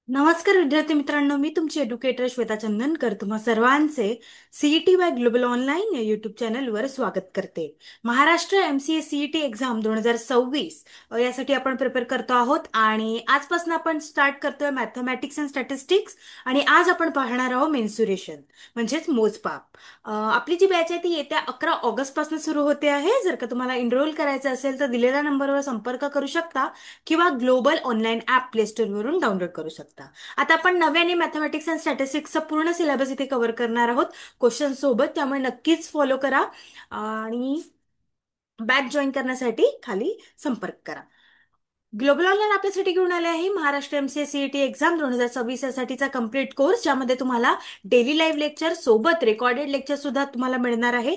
नमस्कार विद्यार्थी मित्रांनो, मी तुमची एड्युकेटर श्वेता चंदनकर तुम्हा सर्वांचे सीईटी बाय ग्लोबल ऑनलाईन या युट्यूब चॅनलवर स्वागत करते. महाराष्ट्र एमसीए सीईटी एक्झाम 2026 यासाठी आपण प्रिपेअर करतो आहोत आणि आजपासून आपण स्टार्ट करतोय मॅथमॅटिक्स अँड स्टॅटिस्टिक्स. आणि आज आपण पाहणार आहोत मेन्सुरेशन म्हणजेच मोजमाप. आपली जी बॅच आहे ती येत्या 11 ऑगस्ट पासून सुरू होते आहे. जर का तुम्हाला एनरोल करायचं असेल तर दिलेल्या नंबरवर संपर्क करू शकता किंवा global online app play store वरून डाउनलोड करू शकता. आता आपण नव्याने मॅथमॅटिक्स अँड स्टॅटिस्टिक्सचा पूर्ण सिलेबस इथे कव्हर करणार आहोत क्वेश्चन सोबत, त्यामुळे नक्कीच फॉलो करा आणि बॅच जॉईन करण्यासाठी खाली संपर्क करा. ग्लोबल ऑनलाईन आपल्यासाठी घेऊन आले आहे महाराष्ट्र एमसीए सीईटी एक्झाम 2026 यासाठीचा कम्प्लीट कोर्स, ज्यामध्ये तुम्हाला डेली लाईव्ह लेक्चर सोबत रेकॉर्डेड लेक्चर सुद्धा तुम्हाला मिळणार आहे.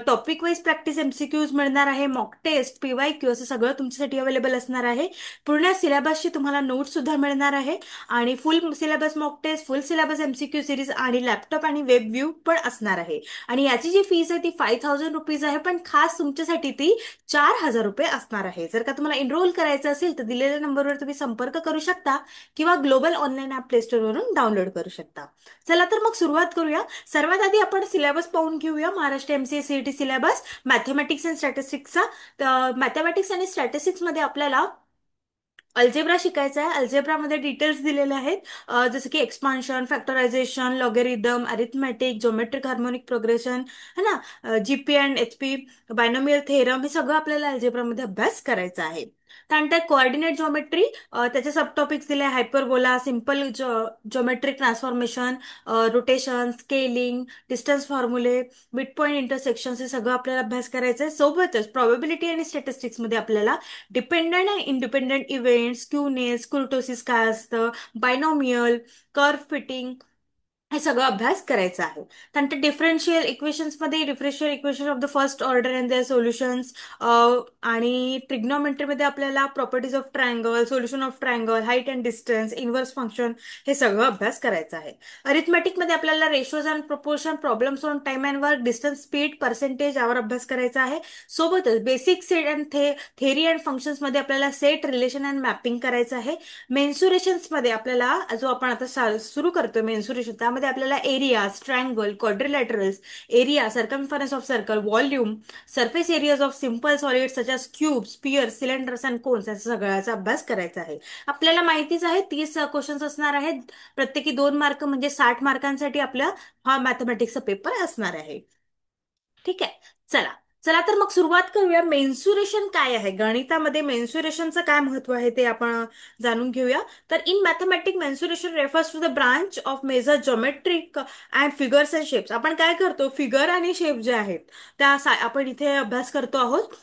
टॉपिक वाईज प्रॅक्टिस एमसीक्यूज मिळणार आहे, मॉक टेस्ट, पीवायक्यू असं सगळं तुमच्यासाठी अवेलेबल असणार आहे. पूर्ण सिलेबसची तुम्हाला नोट सुद्धा मिळणार आहे आणि full syllabus mock test, full syllabus MCQ series आणि लॅपटॉप आणि वेब व्ह्यू पण असणार आहे. आणि याची जी फीस आहे ती ₹5000 आहे, पण खास तुमच्यासाठी ती ₹4000 असणार आहे. जर का तुम्हाला एनरोल करायचं असेल तर दिलेल्या नंबरवर तुम्ही संपर्क करू शकता किंवा global online app play store वरून डाउनलोड करू शकता. चला तर मग सुरुवात करूया. सर्वात आधी आपण सिलेबस पाहून घेऊया. Maharashtra MCA CET syllabus mathematics and स्टॅटिस्टिक्सचा. मॅथमॅटिक्स आणि स्टॅटिस्टिक्स मध्ये आपल्याला अल्जेब्रा शिकायचा आहे. अल्जेब्रामध्ये डिटेल्स दिलेले आहेत, जसं की expansion, factorisation, logarithm, arithmetic, geometric harmonic progression, है ना, GP and HP, binomial theorem, हे सगळं आपल्याला अल्जेब्रामध्ये अभ्यास करायचा आहे. त्यानंतर कोऑर्डिनेट ज्योमेट्री, त्याचे सब टॉपिक्स दिले hyperbola, simple geometric transformation, rotation, scaling, distance फॉर्म्युले, मिड पॉईंट इंटरसेक्शन, हे सगळं आपल्याला अभ्यास करायचं आहे. सोबतच प्रोबेबिलिटी आणि स्टॅटिस्टिक्स मध्ये आपल्याला डिपेंडंट आणि इंडिपेंडंट इव्हेंट्स, क्यूनेस, कुर्टोसिस काय असतं, बायनॉमियल, कर्व फिटिंग, हे सगळं अभ्यास करायचा आहे. त्यानंतर डिफरन्शियल इक्वेशन्स मध्ये differential equation of the first order and their solutions, आणि ट्रिग्नोमेट्री मध्ये आपल्याला properties of triangle, solution of triangle, height and distance, inverse function, हे सगळं अभ्यास करायचं आहे. अरिथमेटिक मध्ये आपल्याला ratios and proportion, problems on time and work, distance, speed, percentage यावर अभ्यास करायचा आहे. सोबतच basic set and theory and functions मध्ये आपल्याला सेट, रिलेशन अँड मॅपिंग करायचं आहे. मेन्सुरेशन्स मध्ये आपल्याला जो आपण आता सुरू करतोय मेन्सुरेशन, त्यामध्ये आपल्याला area, triangle, quadrilaterals, area, circumference of circle, volume, surface areas of simple solid such as cube, sphere, cylinders and cones, याचा सगळ्याचा अभ्यास करायचा आहे. आपल्याला माहितीच आहे 30 क्वेश्चन्स असणार आहेत, प्रत्येकी 2 मार्क म्हणजे 60 मार्कांसाठी आपला हा मॅथमॅटिक्सचा पेपर असणार आहे. ठीक आहे. चला चला तर मग सुरुवात करूया. मेन्सुरेशन काय आहे, गणितामध्ये मेन्सुरेशनचं काय महत्व आहे ते आपण जाणून घेऊया. तर in mathematic mensuration refers to the branch of measure geometric and figures and shapes. आपण काय करतो, फिगर आणि शेप जे आहेत त्या आपण इथे अभ्यास करतो आहोत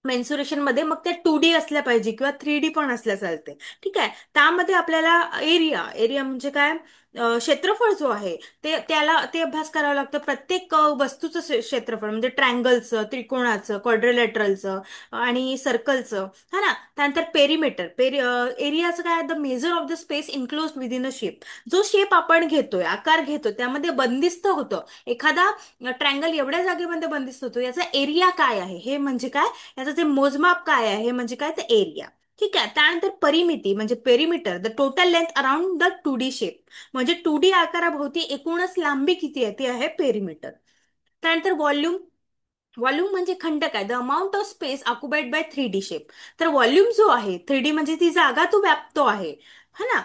मेन्सुरेशन मध्ये. मग ते 2D असल्या पाहिजे किंवा 3D पण असल्या चालते. ठीक आहे. त्यामध्ये आपल्याला एरिया एरिया म्हणजे काय, क्षेत्रफळ जो आहे ते अभ्यास करावं लागतं. प्रत्येक वस्तूचं क्षेत्रफळ म्हणजे ट्रँगलचं, त्रिकोणाचं, क्वाड्रिलॅटरलचं आणि सर्कलचं, हा ना. त्यानंतर पेरिमीटर, एरियाचं काय, the measure of the space enclose within a shape. जो शेप आपण घेतोय, आकार घेतो, त्यामध्ये बंदिस्त होतं एखादा ट्रँगल एवढ्या जागेमध्ये बंदिस्त होतो, याचा एरिया काय आहे हे म्हणजे काय, याचं जे मोजमाप काय आहे हे म्हणजे काय, तर एरिया. ठीक आहे. त्यानंतर परिमिती म्हणजे perimeter, the total length around the 2D shape, म्हणजे 2D आकाराभोवती एकूणच लांबी किती आहे ती आहे पेरिमीटर. त्यानंतर व्हॉल्यूम, व्हॉल्यूम म्हणजे खंड काय, the amount of space occupied by 3D shape. तर व्हॉल्यूम जो आहे 3D म्हणजे ती जागा तो व्यापतो आहे, है ना.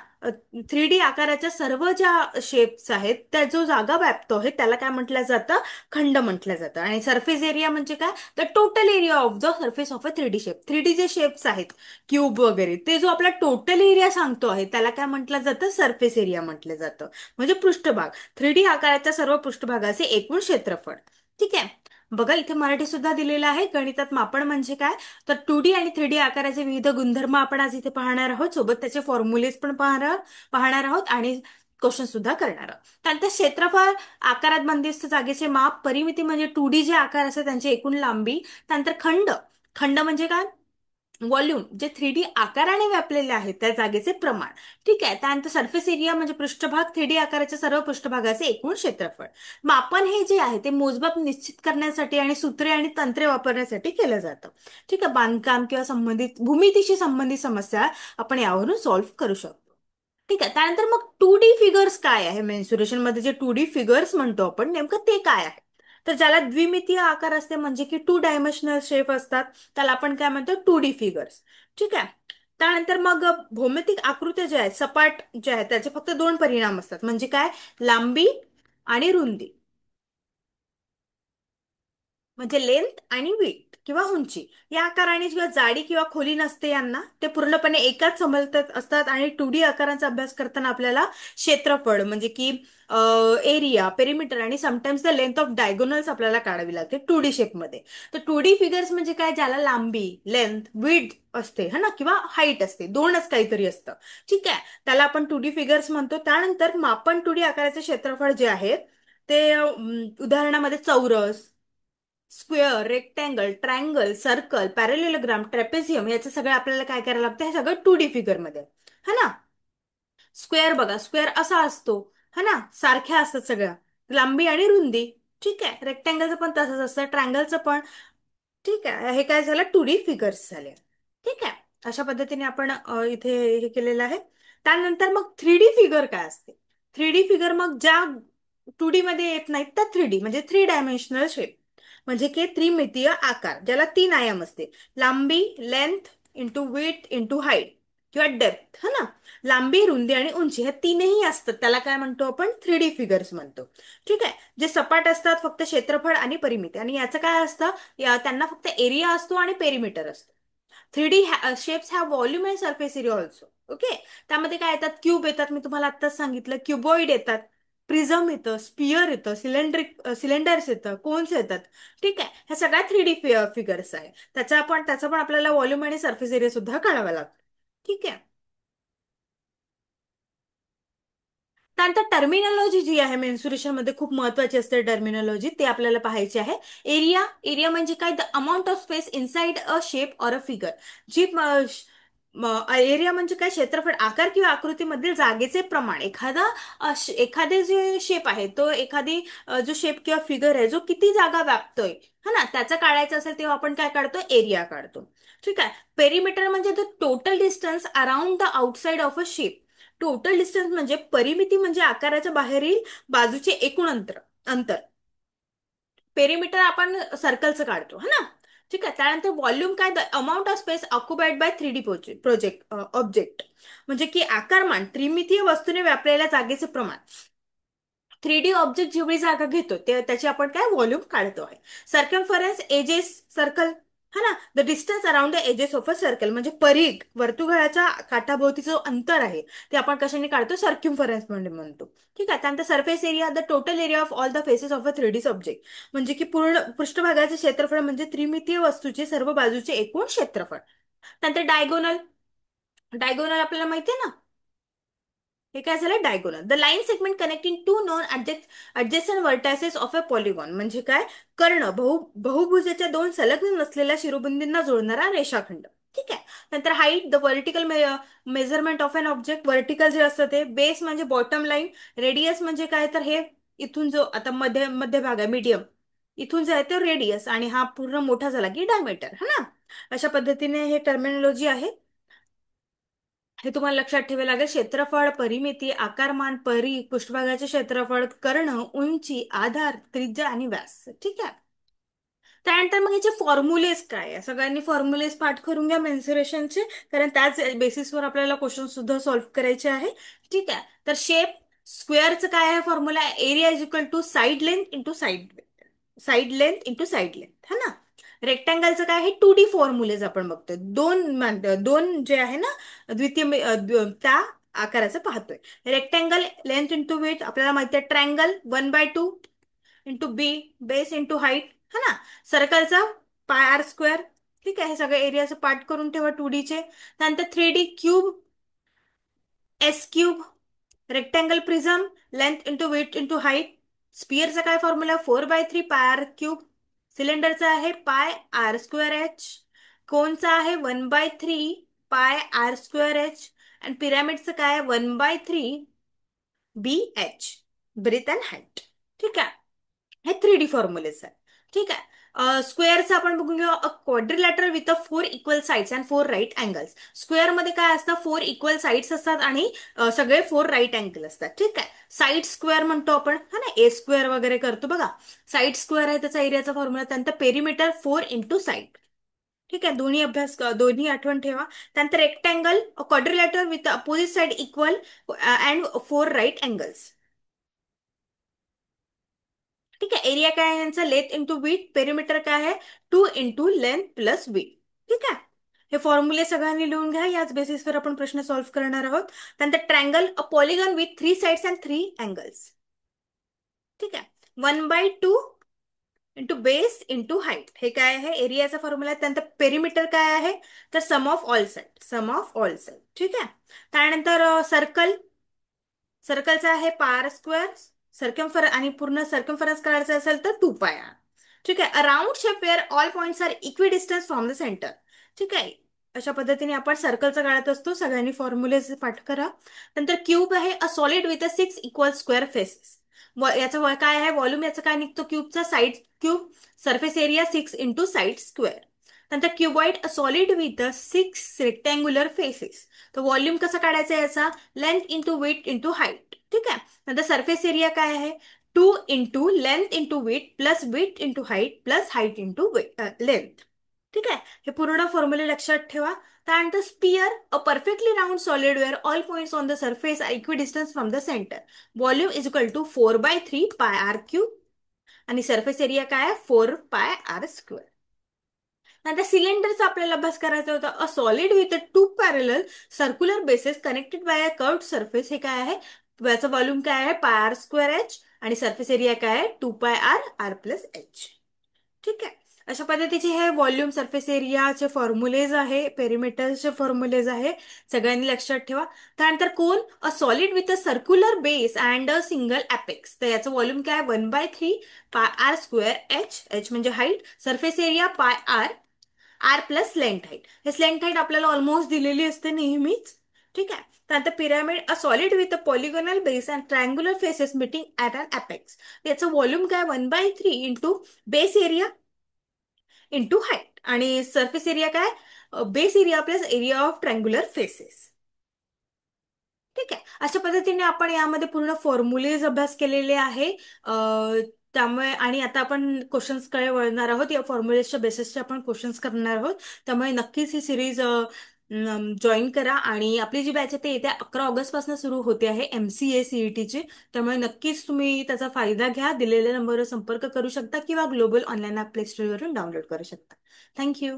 3D आकाराच्या सर्व ज्या शेप्स आहेत त्या जो जागा व्यापतो आहे त्याला काय म्हटलं जातं, खंड म्हटलं जातं. आणि सरफेस एरिया म्हणजे काय, the total area of the surface of a 3D shape. 3D जे शेप्स आहेत क्यूब वगैरे, ते जो आपला टोटल एरिया सांगतो आहे त्याला काय म्हटलं जातं, सरफेस एरिया म्हटलं जातं. म्हणजे पृष्ठभाग, 3D आकाराच्या सर्व पृष्ठभागाचे एकूण क्षेत्रफळ. ठीक आहे. बघा इथे मराठी सुद्धा दिलेलं आहे. गणितात मापन म्हणजे काय, तर 2D आणि 3D आकाराचे विविध गुणधर्म आपण आज इथे पाहणार आहोत. सोबत त्याचे फॉर्म्युलेज पण पाहणार आहोत आणि क्वेश्चन सुद्धा करणार आहोत. त्यानंतर क्षेत्रफळ, आकारात बंदिस्त जागेचे माप, परिमिती म्हणजे 2D जे आकार असतात त्यांची एकूण लांबी. त्यानंतर खंड, खंड म्हणजे काय, व्हॉल्यूम जे 3D आकाराने व्यापलेले आहेत त्या जागेचे प्रमाण. ठीक आहे. त्यानंतर सरफेस एरिया म्हणजे पृष्ठभाग, 3D आकाराच्या सर्व पृष्ठभागाचे एकूण क्षेत्रफळ. मापन हे जे आहे ते मोजमाप निश्चित करण्यासाठी आणि सूत्रे आणि तंत्रे वापरण्यासाठी केलं जातं. ठीक आहे. बांधकाम किंवा संबंधित भूमितीशी संबंधित समस्या आपण यावरून सॉल्व्ह करू शकतो. ठीक आहे. त्यानंतर मग 2D फिगर्स काय आहे, मेन्सुरेशन मध्ये जे 2D फिगर्स म्हणतो आपण नेमकं ते काय आहे. तर ज्याला द्विमितीय आकार असते म्हणजे की 2 डायमेन्शनल शेप असतात, त्याला आपण काय म्हणतो 2D फिगर्स. ठीक आहे. त्यानंतर मग भौमितिक आकृत्या ज्या आहेत सपाट ज्या आहेत त्याचे फक्त दोन परिणाम असतात, म्हणजे काय, लांबी आणि रुंदी. म्हणजे लेंथ आणि विड्थ किंवा उंची. या आकाराने किंवा जाडी किंवा खोली नसते यांना, ते पूर्णपणे एकाच समजत असतात. आणि 2D आकारांचा अभ्यास करताना आपल्याला क्षेत्रफळ म्हणजे की एरिया, पेरिमीटर आणि sometimes the length of diagonals आपल्याला काढावी लागते 2D शेपमध्ये. तर 2D फिगर्स म्हणजे काय, ज्याला लांबी, लेंथ, विड्थ असते है ना, किंवा हाईट असते, दोनच काहीतरी असतं. ठीक आहे, त्याला आपण 2D फिगर्स म्हणतो. त्यानंतर मापन 2D आकाराचे क्षेत्रफळ जे आहे ते उदाहरणामध्ये चौरस, square, rectangle, triangle, circle, parallelogram, trapezium, याचं सगळं आपल्याला काय करायला लागतं, हे सगळं 2D फिगर मध्ये है ना. स्क्वेअर बघा, स्क्वेअर असा असतो है ना, सारख्या असतात सगळ्या, लांबी आणि रुंदी. ठीक आहे, रेक्टँगलचं पण तसंच असतं, ट्रायंगलचं पण. ठीक आहे, हे काय झालं, 2D फिगर्स झाले. ठीक आहे, अशा पद्धतीने आपण इथे हे केलेलं आहे. त्यानंतर मग 3D फिगर काय असते. 3D फिगर मग ज्या 2D मध्ये येत नाहीत त्या 3D म्हणजे 3 डायमेन्शनल शेप, म्हणजे की त्रिमितीय आकार, ज्याला 3 आयाम असते. लांबी, length into width into height किंवा डेप्थ है ना. लांबी, रुंदी आणि उंची हे तीनही असतात, त्याला काय म्हणतो आपण 3D फिगर्स म्हणतो. ठीक आहे, जे सपाट असतात फक्त क्षेत्रफळ आणि परिमिती, आणि याचं काय असतं, त्यांना फक्त एरिया असतो आणि पेरिमीटर असतो. 3D shapes have volume and surface area also. Okay. त्यामध्ये काय येतात, क्यूब येतात, मी तुम्हाला आत्ताच सांगितलं, क्युबॉइड येतात, प्रिझम येतं, स्पियर येतं, सिलेंडर्स येतं, कोन्स येतात. ठीक आहे, ह्या सगळ्या 3D फिगर्स आहे. त्याचा पण आपल्याला व्हॉल्यूम आणि सरफेस एरिया सुद्धा काढावा लागतो. ठीक आहे. त्यानंतर टर्मिनॉलॉजी जी आहे मेन्सुरेशन मध्ये खूप महत्वाची असते, टर्मिनॉलॉजी ते आपल्याला पाहायची आहे. एरिया, एरिया म्हणजे काय, the amount of space inside a shape or a figure. जी एरिया म्हणजे काय, क्षेत्रफळ, आकार किंवा आकृतीमधील जागेचे प्रमाण. एखादे जे शेप आहे तो एखादी जो शेप किंवा फिगर आहे जो किती जागा व्यापतोय है ना, त्याचं काढायचं असेल तेव्हा आपण काय काढतो, एरिया काढतो. ठीक आहे. पेरिमीटर म्हणजे the total distance around the outside of a shape. Total distance म्हणजे परिमिती म्हणजे आकाराच्या बाहेरील बाजूचे एकूण अंतर. अंतर. पेरिमीटर आपण सर्कलचं काढतो है ना. ठीक आहे. त्यानंतर व्हॉल्यूम काय, the amount of space occupied by 3D project object, म्हणजे की आकारमान त्रिमितीय वस्तूने व्यापलेल्या जागेचे प्रमाण. 3D ऑब्जेक्ट जेवढी जागा घेतो ते त्याची आपण काय व्हॉल्यूम काढतो आहे. सर्कम्फरन्स एजेस सर्कल है ना, the distance around the edges of a circle, म्हणजे परिघ, वर्तुळाच्या काठाभोवतीचं जो अंतर आहे ते आपण कशाने काढतो, सर्क्युम्फरन्स म्हणजे म्हणतो. ठीक आहे. त्यानंतर surface area, the total area of all the faces of a 3D object, म्हणजे की पूर्ण पृष्ठभागाचे क्षेत्रफळ म्हणजे त्रिमितीय वस्तूचे सर्व बाजूचे एकूण क्षेत्रफळ. त्यानंतर डायगोनल, डायगोनल आपल्याला माहिती आहे ना, हे काय झालं, diagonal, the line segment connecting two non adjacent vertices of a polygon, म्हणजे काय, कर्ण, बहुभुजाच्या दोन संलग्न नसलेल्या शिरोबिंदूंना जोडणारा रेषाखंड. ठीक आहे. नंतर height, the vertical measurement of an object, vertical जे असतं ते. बेस म्हणजे बॉटम लाईन. रेडियस म्हणजे काय, तर हे इथून जो आता मध्य मध्य भाग आहे, मीडियम, इथून जे आहे ते रेडियस, आणि हा पूर्ण मोठा झाला की डायमीटर है ना. अशा पद्धतीने हे टर्मिनॉलॉजी आहे, हे तुम्हाला लक्षात ठेवावे लागेल. क्षेत्रफळ, परिमिती, आकारमान, पृष्ठभागाचे क्षेत्रफळ, कर्ण, उंची, आधार, त्रिज्या आणि व्यास. ठीक आहे. त्यानंतर मग याचे फॉर्म्युलेस काय आहे, सगळ्यांनी फॉर्म्युलेस पाठ करून घ्या मेन्सुरेशनचे, कारण त्याच बेसिसवर आपल्याला क्वेश्चन सुद्धा सॉल्व्ह करायचे आहे. ठीक आहे. तर शेप, स्क्वेअरचं काय आहे formula, area is equal to side length into side length है ना. रेक्टँगलचं काय आहे, 2D फॉर्म्युलेज आपण बघतोय, दोन जे आहे ना, त्या आकाराचं पाहतोय. रेक्टँगल, लेंथ इंटू विड्थ आपल्याला माहिती आहे. ट्रायंगल 1/2 इंटू बी, बेस इंटू हाईट है ना. सर्कलचा πr². ठीक आहे, हे सगळे एरियाचं पार्ट करून ठेवा 2D चे. त्यानंतर 3D cube, S³ rectangle, prism, length into width into height. स्पियरचा काय फॉर्म्युला, 4/3 πr³. सिलेंडरचा आहे πr²h. कोनचा आहे 1/3 πr²h. आणि पिरामिडचं काय, 1/3 BH, ब्रेथ अँड हाईट. ठीक आहे. हे 3D फॉर्म्युलेस आहे. ठीक आहे. स्क्वेअरचं आपण बघून घेऊ. A quadrilateral with a 4 equal sides and 4 right angles. स्क्वेअरमध्ये काय असतं, 4 इक्वल साइड्स असतात आणि सगळे 4 राईट अँगल असतात. ठीक आहे. साईड स्क्वेअर म्हणतो आपण, हा ना, ए स्क्वेअर वगैरे करतो बघा. साईड स्क्वेअर आहे त्याचा एरियाचा फॉर्म्युला. त्यानंतर पेरिमीटर 4 इंटू साईड. ठीक आहे. दोन्ही आठवण ठेवा. त्यानंतर rectangle, quadrilateral with opposite side equal and 4 right angles. ठीक आहे. एरिया काय आहे यांचा, लेंथ इंटू विथ. पेरिमीटर काय आहे, 2 इंटू लेंथ प्लस विथ. ठीक आहे. हे फॉर्म्युले सगळ्यांनी लिहून घ्या. याच बेसिसवर आपण प्रश्न सॉल्व्ह करणार आहोत. त्यानंतर triangle, a polygon with 3 sides and 3 angles. ठीक आहे. 1/2 इंटू बेस इंटू हाईट. हे काय आहे, एरियाचा फॉर्म्युला आहे. त्यानंतर पेरिमीटर काय आहे, तर सम ऑफ ऑल साइड. ठीक आहे. त्यानंतर सर्कल, सर्कलचा आहे पार स्क्वेअर. आणि पूर्ण सर्कम्फरन्स काढायचा असेल तर 2 पाय. ठीक आहे. A round shape where all points are equidistance from the centre. ठीक आहे. अशा पद्धतीने आपण सर्कलचा काढत असतो. सगळ्यांनी फॉर्म्युले पाठ करा. नंतर क्यूब आहे, a solid with a 6 equal square faces. याचं काय आहे, व्हॉल्यूम याचा काय निघतो क्यूबचा, side cube. Surface area 6 into side square. नंतर cuboid, a solid with 6 rectangular faces. तर व्हॉल्यूम कसा काढायचा आहे याचा, length into width into height. ठीक आहे. नंतर सरफेस एरिया काय आहे, 2 into length into width into height plus height into length. ठीक आहे. हे पूर्ण फॉर्म्युले लक्षात ठेवा. त्यानंतर sphere, a perfectly round solid where all points on the surface are equidistance from the centre. Volume is equal to 4/3 pi r cube. आणि surface area काय आहे, 4 पाय आर स्क्वेअर. नंतर सिलेंडरचा आपल्याला अभ्यास करायचा होता. अ solid with 2 parallel circular bases connected by a curved surface. हे काय आहे, याचं व्हॉल्यूम काय आहे, πr² आणि सरफेस एरिया काय आहे, 2 πr r+h. ठीक आहे. अशा पद्धतीचे हे व्हॉल्यूम, सरफेस एरियाचे फॉर्म्युलेज आहे, पेरिमीटरचे फॉर्म्युलेज आहे. सगळ्यांनी लक्षात ठेवा. त्यानंतर cone, a solid with a circular base and a single apex. तर याचं व्हॉल्यूम काय, 1/3 πr²h. म्हणजे हाईट. सरफेस एरिया πr+लेंथ हाईट. हे लेंथ हाईट आपल्याला ऑलमोस्ट दिलेली असते नेहमीच. ठीक आहे. त्यानंतर pyramid, a solid with a polygonal base and triangular faces meeting at an apex. याचं व्हॉल्यूम काय, 1/3 into base area into height. आणि सरफेस एरिया काय, base area plus area of triangular faces. ठीक आहे. अशा पद्धतीने आपण यामध्ये पूर्ण फॉर्म्युलेज अभ्यास केलेले आहे. त्यामुळे आणि आता आपण क्वेश्चन्सकडे वळणार आहोत. या फॉर्म्युलेजच्या बेसिसचे आपण क्वेश्चन्स करणार आहोत. त्यामुळे नक्कीच ही सिरीज जॉईन करा. आणि आपली जी बॅच आहे ते येत्या 11 ऑगस्ट पासून सुरू होते आहे, MCA CETची. त्यामुळे नक्कीच तुम्ही त्याचा फायदा घ्या. दिलेल्या नंबरवर संपर्क करू शकता किंवा ग्लोबल ऑनलाईन ॲप प्ले स्टोअरवरून डाउनलोड करू शकता. थँक्यू.